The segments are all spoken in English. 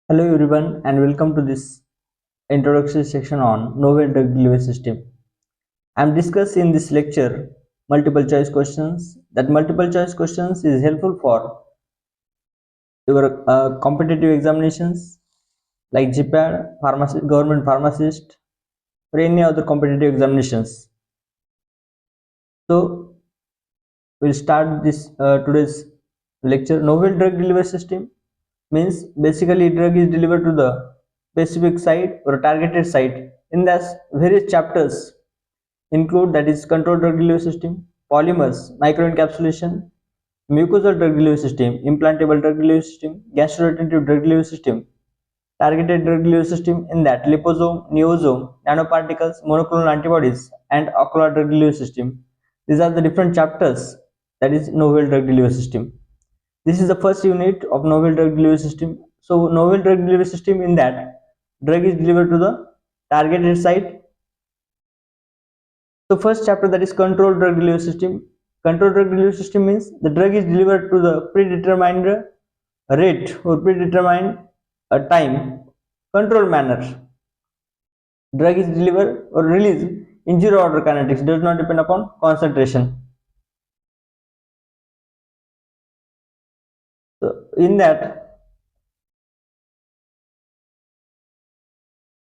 Hello everyone and welcome to this introductory section on novel drug delivery system. I am discussing in this lecture multiple choice questions. That multiple choice questions is helpful for your competitive examinations like GPAD, government pharmacist, or any other competitive examinations. So we'll start this today's lecture. Novel drug delivery system means basically drug is delivered to the specific site or targeted site. In this various chapters include that is controlled drug delivery system, polymers, microencapsulation, mucosal drug delivery system, implantable drug delivery system, gastroretentive drug delivery system, targeted drug delivery system in that liposome, neosome, nanoparticles, monoclonal antibodies, and ocular drug delivery system. These are the different chapters that is novel drug delivery system. This is the first unit of novel drug delivery system. So novel drug delivery system in that drug is delivered to the targeted site. So first chapter that is controlled drug delivery system. Controlled drug delivery system means the drug is delivered to the predetermined rate or predetermined time, controlled manner. Drug is delivered or released in zero order kinetics, does not depend upon concentration. So in that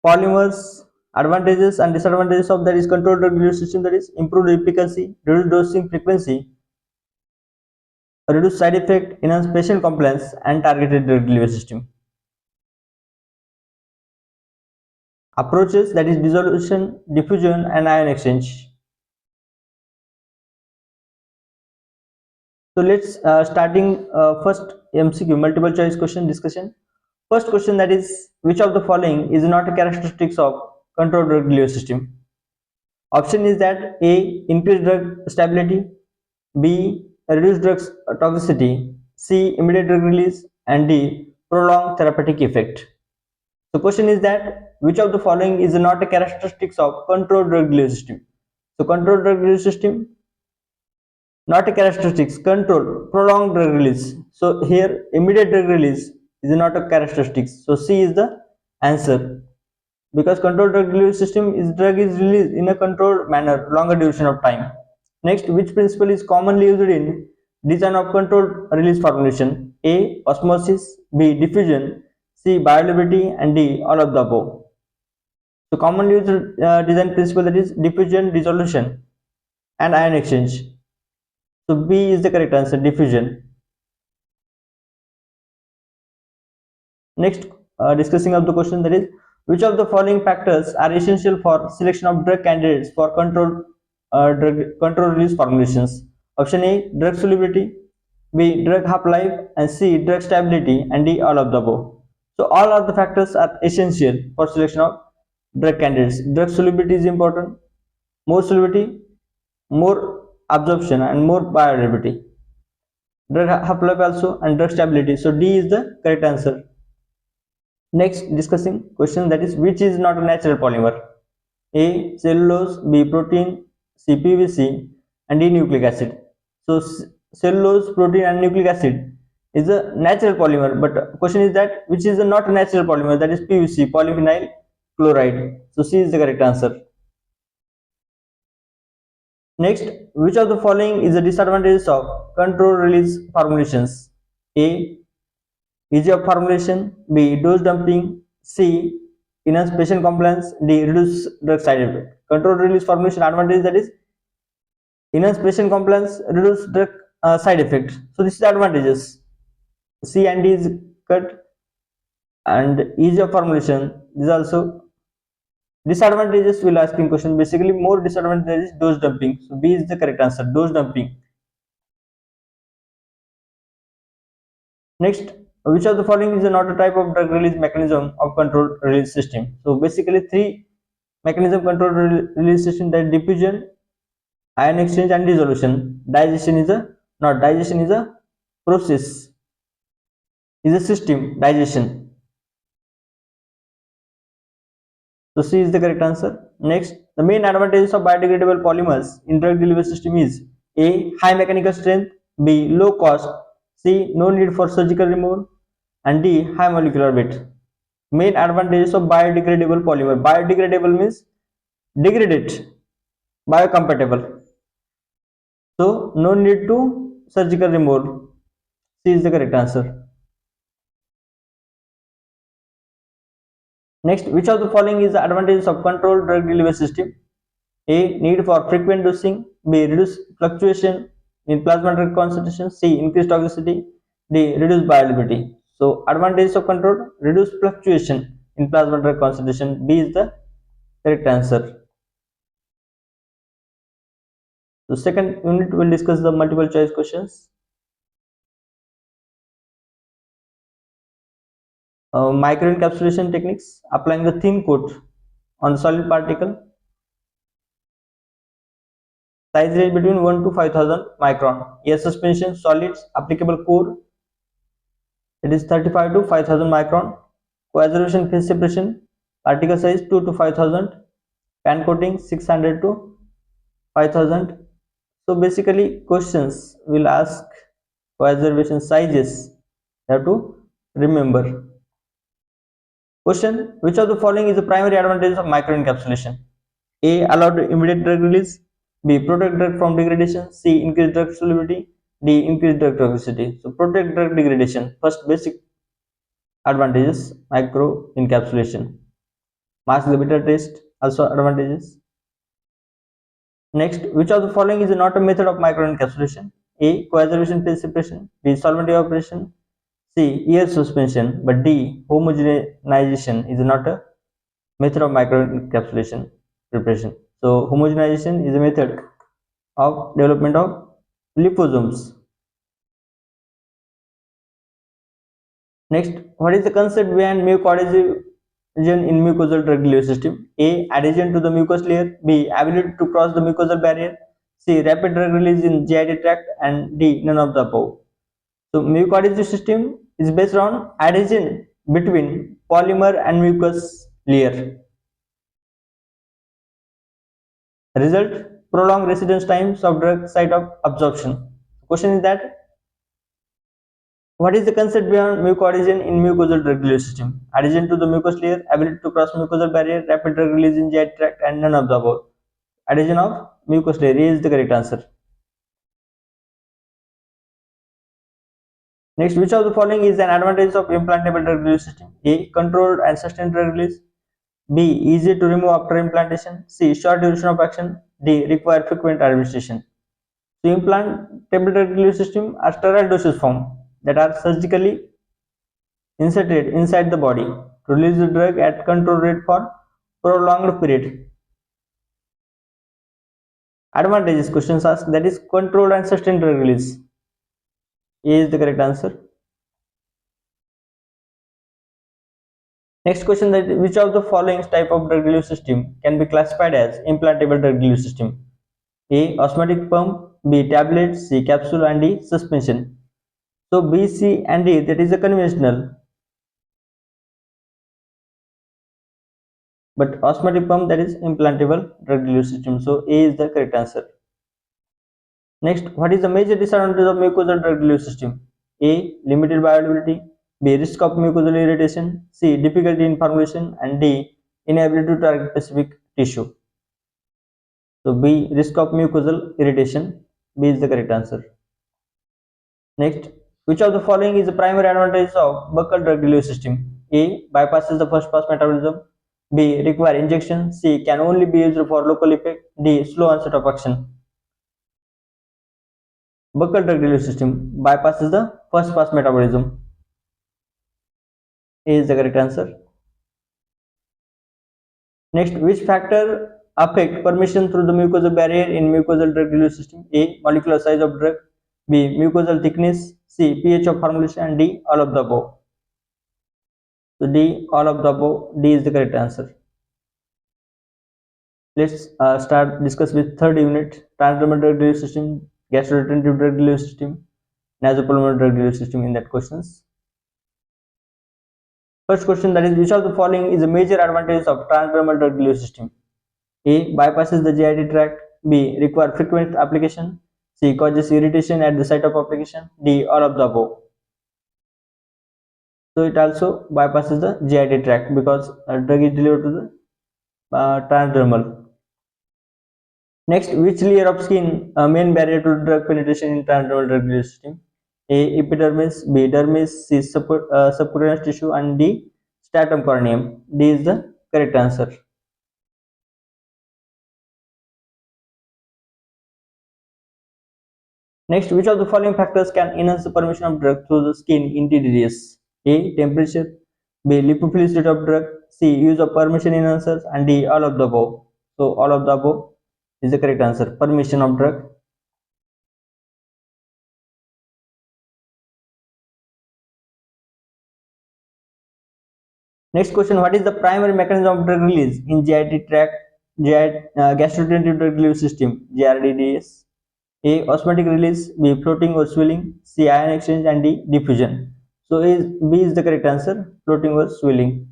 polymers advantages and disadvantages of that is controlled drug delivery system, that is improved efficacy, reduced dosing frequency, reduced side effect, enhanced patient compliance, and targeted drug delivery system. Approaches that is dissolution, diffusion, and ion exchange. So let's starting first MCQ multiple choice question discussion. First question that is which of the following is not a characteristics of controlled drug delivery system? Option is that A, increased drug stability, B, reduced drug toxicity, C, immediate drug release, and D, prolonged therapeutic effect. The question is that which of the following is not a characteristics of controlled drug delivery system? So controlled drug delivery system, not a characteristics, control, prolonged drug release. So here immediate drug release is not a characteristics. So C is the answer. Because controlled drug delivery system is drug is released in a controlled manner, longer duration of time. Next, which principle is commonly used in design of controlled release formulation? A, osmosis, B, diffusion, C, bioavailability, and D, all of the above. So commonly used design principle, that is diffusion, dissolution, and ion exchange. So B is the correct answer, diffusion. Next, discussing of the question, that is which of the following factors are essential for selection of drug candidates for control release formulations? Option A, drug solubility, B, drug half-life, and C, drug stability, and D, all of the above. So all of the factors are essential for selection of drug candidates. Drug solubility is important. More solubility, more absorption, and more bioavailability. Drug half-life also and drug stability. So D is the correct answer. Next, discussing question that is which is not a natural polymer? A, cellulose, B, protein, C, PVC, and D, nucleic acid. So cellulose, protein, and nucleic acid is a natural polymer, but question is that which is not a natural polymer, that is PVC, polyvinyl chloride. So C is the correct answer. Next, which of the following is the disadvantages of control release formulations? A, easy of formulation, B, dose dumping, C, enhance patient compliance, D, reduce drug side effect. Control release formulation advantage, that is enhance patient compliance, reduce drug side effect. So this is the advantages. C and D is cut, and easy of formulation. This is also disadvantages. Will asking question, basically more disadvantages dose dumping. So B is the correct answer, dose dumping. Next, which of the following is not a type of drug release mechanism of controlled release system? So basically three mechanism controlled release system, that diffusion, ion exchange, and dissolution. Digestion is a not digestion is a process, is a system digestion. So C is the correct answer. Next, the main advantages of biodegradable polymers in drug delivery system is A, high mechanical strength, B, low cost, C, no need for surgical removal, and D, high molecular weight. Main advantages of biodegradable polymer. Biodegradable means degrade it, biocompatible. So no need to surgical removal. C is the correct answer. Next, which of the following is the advantages of controlled drug delivery system? A. Need for frequent dosing. B. Reduce fluctuation in plasma drug concentration. C. Increase toxicity. D. Reduce bioavailability. So, advantages of control: reduce fluctuation in plasma drug concentration. B is the correct answer. So, second unit will discuss the multiple choice questions. Microencapsulation techniques: applying the thin coat on the solid particle. Size range between 1 to 5000 micron. Air suspension solids applicable core, it is 35 to 5000 micron. Coagulant phase separation, particle size 2 to 5000. Pan coating 600 to 5000. So basically questions will ask coagulant sizes. You have to remember. Question: which of the following is the primary advantage of microencapsulation? A. Allowed immediate drug release. B. Protect drug from degradation. C. Increase drug solubility. D. Increase drug toxicity. So protect drug degradation. First basic advantages: microencapsulation. Mass beta test also advantages. Next, which of the following is not a method of microencapsulation? A. Coagulation phase separation. B. Solvent evaporation. C. Air suspension. But D. Homogenization is not a method of microencapsulation preparation. So homogenization is a method of development of liposomes. Next, what is the concept behind mucoadhesion in mucosal drug delivery system? A. Adhesion to the mucous layer. B. Ability to cross the mucosal barrier. C. Rapid drug release in GI tract. And D. None of the above. So mucoadhesion system is based on adhesion between polymer and mucous layer. Result: prolonged residence times of drug site of absorption. Question is that what is the concept behind mucoadhesion in mucosal drug delivery system? Adhesion to the mucous layer, ability to cross mucosal barrier, rapid drug release in GI tract, and none of the above. Adhesion of mucous layer is the correct answer. Next, which of the following is an advantage of implantable drug delivery system? A. Controlled and sustained drug release. B. Easy to remove after implantation. C. Short duration of action. D. Require frequent administration. So implantable drug delivery system are sterile dosage form that are surgically inserted inside the body to release the drug at controlled rate for prolonged period. Advantages questions ask, that is controlled and sustained drug release. A is the correct answer. Next question, that which of the following type of drug delivery system can be classified as implantable drug delivery system? A. Osmotic pump. B. Tablet. C. Capsule. And D. Suspension. So B, C and D, that is a conventional. But osmotic pump, that is implantable drug delivery system. So A is the correct answer. Next, what is the major disadvantage of mucosal drug delivery system? A. Limited bioavailability. B. Risk of mucosal irritation. C. Difficulty in formulation. And D. Inability to target specific tissue. So B. Risk of mucosal irritation. B is the correct answer. Next, which of the following is the primary advantage of buccal drug delivery system? A. Bypasses the first pass metabolism. B. Require injection. C. Can only be used for local effect. D. Slow onset of action. Buccal drug delivery system bypasses the first pass metabolism. A is the correct answer. Next, which factor affect permeation through the mucosal barrier in mucosal drug delivery system? A. Molecular size of drug. B. Mucosal thickness. C. pH of formulation. And D. All of the above. So D. All of the above. D is the correct answer. Let's start discuss with third unit: transdermal drug delivery system, gastroretentive drug delivery system, nasopulmonary drug delivery system. In that questions, first question, that is which of the following is a major advantage of transdermal drug delivery system? A. Bypasses the GI tract. B. Require frequent application. C. Causes irritation at the site of application. D. All of the above. So it also bypasses the GIT tract because drug is delivered to the transdermal. Next, which layer of skin main barrier to drug penetration in transdermal drug delivery system? A. Epidermis, B. Dermis, C. Subcutaneous tissue, and D. Stratum corneum. D is the correct answer. Next, which of the following factors can enhance the permission of drug through the skin in TDDS? A. Temperature, B. Lipophilicity of drug, C. Use of permission enhancers, and D. All of the above. So all of the above is the correct answer. Permission of drug. Next question, what is the primary mechanism of drug release in GIT tract, gastrointestinal drug delivery system, GRDDS? A. Osmotic release, B. Floating or swelling, C. Ion exchange, and D. Diffusion. So B is the correct answer, floating or swelling.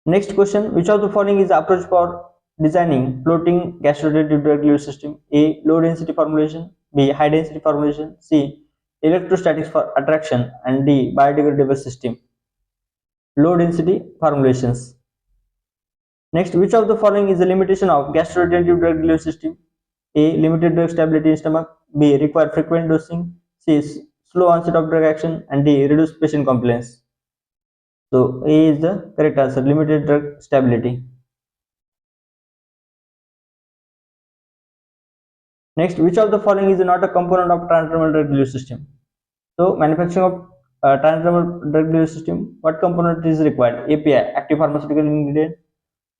Next question, which of the following is the approach for designing floating gastrointestinal drug delivery system? A. Low density formulation, B. High density formulation, C. Electrostatics for attraction, and D. Biodegradable system. Low density formulations. Next, which of the following is the limitation of gastrointestinal drug delivery system? A. Limited drug stability in stomach, B. Require frequent dosing, C. Slow onset of drug action, and D. Reduce patient compliance. So A is the correct answer, limited drug stability. Next, which of the following is not a component of transdermal drug delivery system? So manufacturing of transdermal drug delivery system, what component is required? API, active pharmaceutical ingredient,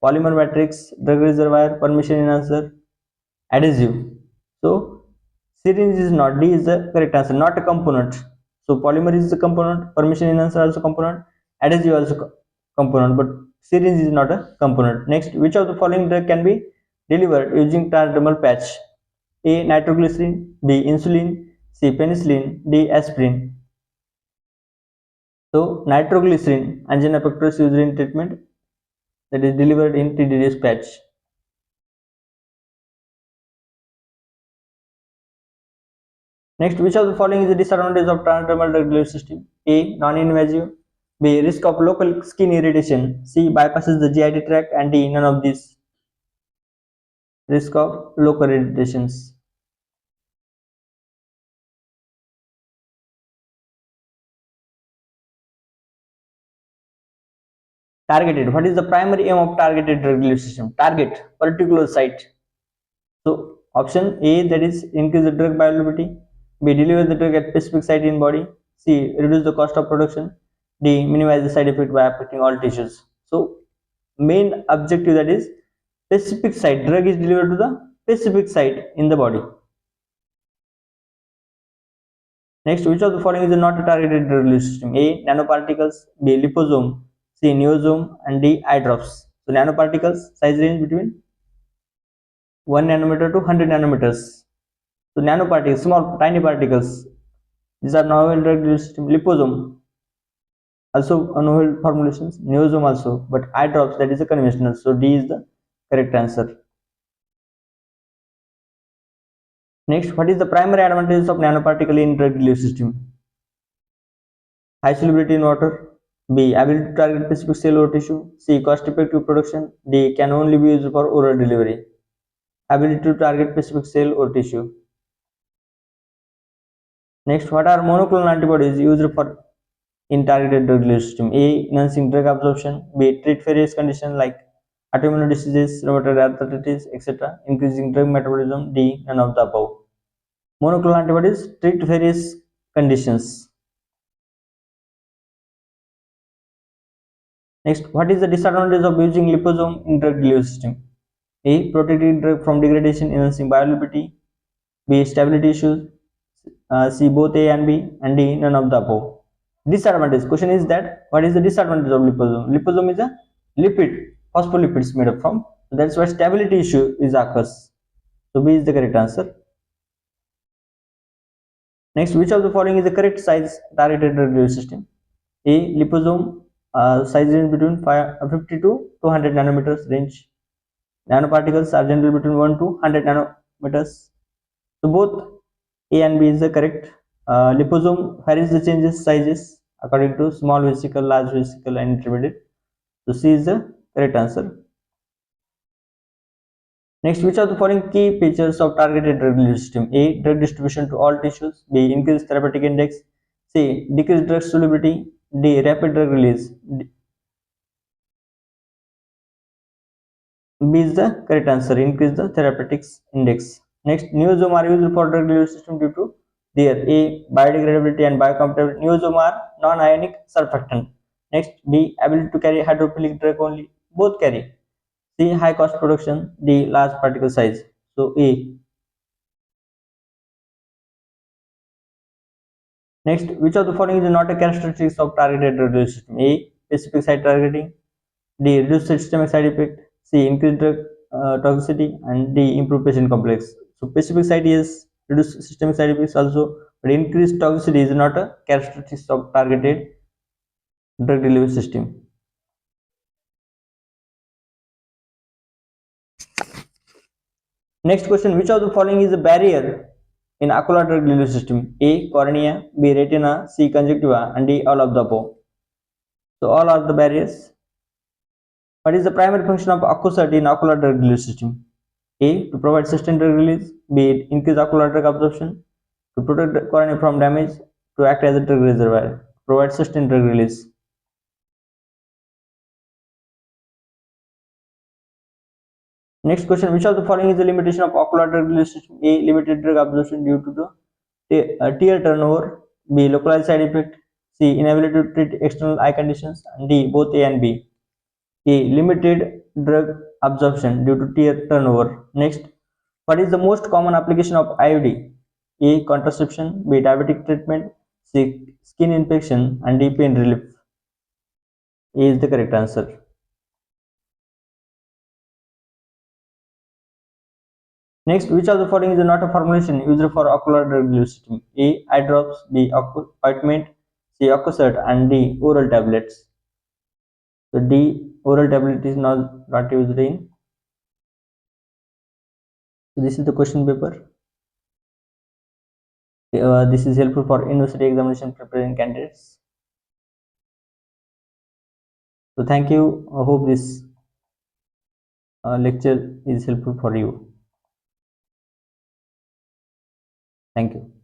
polymer matrix, drug reservoir, permission enhancer, adhesive. So syringe is not, D is the correct answer, not a component. So polymer is the component, permission enhancer also component, adhesive also component, but syringe is not a component. Next, which of the following drug can be delivered using transdermal patch? A. Nitroglycerin, B. Insulin, C. Penicillin, D. Aspirin. So nitroglycerin, angina pectoris used in treatment, that is delivered in TDDS patch. Next, which of the following is the disadvantage of transdermal drug delivery system? A. Non-invasive, B. Risk of local skin irritation, C. Bypasses the GIT tract, and D. None of these. Risk of local irritations. Targeted. What is the primary aim of targeted drug delivery system? Target particular site. So option A, that is increase the drug bioavailability, B. Deliver the drug at specific site in body, C. Reduce the cost of production, D. Minimize the side effect by affecting all tissues. So main objective, that is specific site, drug is delivered to the specific site in the body. Next, which of the following is not a targeted drug delivery system? A. Nanoparticles, B. Liposome, C. Neosome, and D. Eye drops. So nanoparticles, size range between 1 nanometer to 100 nanometers. So nanoparticles, small tiny particles. These are novel drug delivery system. Liposome, also a novel formulations. Neosome also, but eye drops, that is a conventional. So D is the correct answer. Next, what is the primary advantages of nanoparticle in drug delivery system? High solubility in water, B. Ability to target specific cell or tissue, C. Cost effective production, D. Can only be used for oral delivery. Ability to target specific cell or tissue. Next, what are monoclonal antibodies used for in targeted drug delivery system? A. Enhancing drug absorption, B. Treat various conditions like autoimmune diseases, rheumatoid arthritis, etc. Increasing drug metabolism, D. None of the above. Monoclonal antibodies treat various conditions. Next, what is the disadvantage of using liposome in drug delivery system? A. Protecting drug from degradation, enhancing bioavailability, B. Stability issues, C. Both A and B, and D. None of the above. Disadvantage. Question is that what is the disadvantage of liposome? Liposome is a lipid, phospholipids made up from. So that's why stability issue is occurs. So B is the correct answer. Next, which of the following is the correct size targeted drug delivery system? A. Liposome, size range between 50 to 200 nanometers range. Nanoparticles are generally between 1 to 100 nanometers. So both A and B is the correct. Liposome varies the changes sizes. according to small vesicle, large vesicle, and intermediate. So C is the correct answer. Next, which of the following key features of targeted drug delivery system? A. Drug distribution to all tissues. B. Increased therapeutic index. C. Decreased drug solubility. D. Rapid drug release. B is the correct answer. Increase the therapeutics index. Next, neosome are used for drug delivery system due to their A. Biodegradability and biocompatibility. Neosome are non-ionic surfactant. Next, B. Ability to carry hydrophilic drug only. Both carry. C. High cost production. D. Large particle size. So A. Next, which of the following is not a characteristic of targeted drug delivery system? A. Specific site targeting. D. Reduced systemic side effect. C. Increased drug toxicity. And D. Improved patient complex. So specific site is reduced systemic side effects also, but increased toxicity is not a characteristic of targeted drug delivery system. Next question, which of the following is a barrier in ocular drug delivery system? A. Cornea. B. Retina. C. Conjunctiva. And D. All of the above. So all are the barriers. What is the primary function of AcouCert in ocular drug delivery system? A. To provide sustained drug release. B. Increase ocular drug absorption. To protect the cornea from damage. To act as a drug reservoir. Provide sustained drug release. Next question, which of the following is the limitation of ocular drug release system? A. Limited drug absorption due to the tear turnover. B. Localized side effect. C. Inability to treat external eye conditions. And D. Both A and B. A. Limited drug absorption due to tear turnover. Next, what is the most common application of IUD? A. Contraception. B. Diabetic treatment. C. Skin infection. And D. Pain relief. A is the correct answer. Next, which of the following is not a formulation used for ocular drug delivery system? A. Eye drops. B. Ointment. C. AcouCert. And D. Oral tablets. So D. Oral tablet is not used in. So this is the question paper. This is helpful for university examination preparing candidates. So thank you. I hope this lecture is helpful for you. Thank you.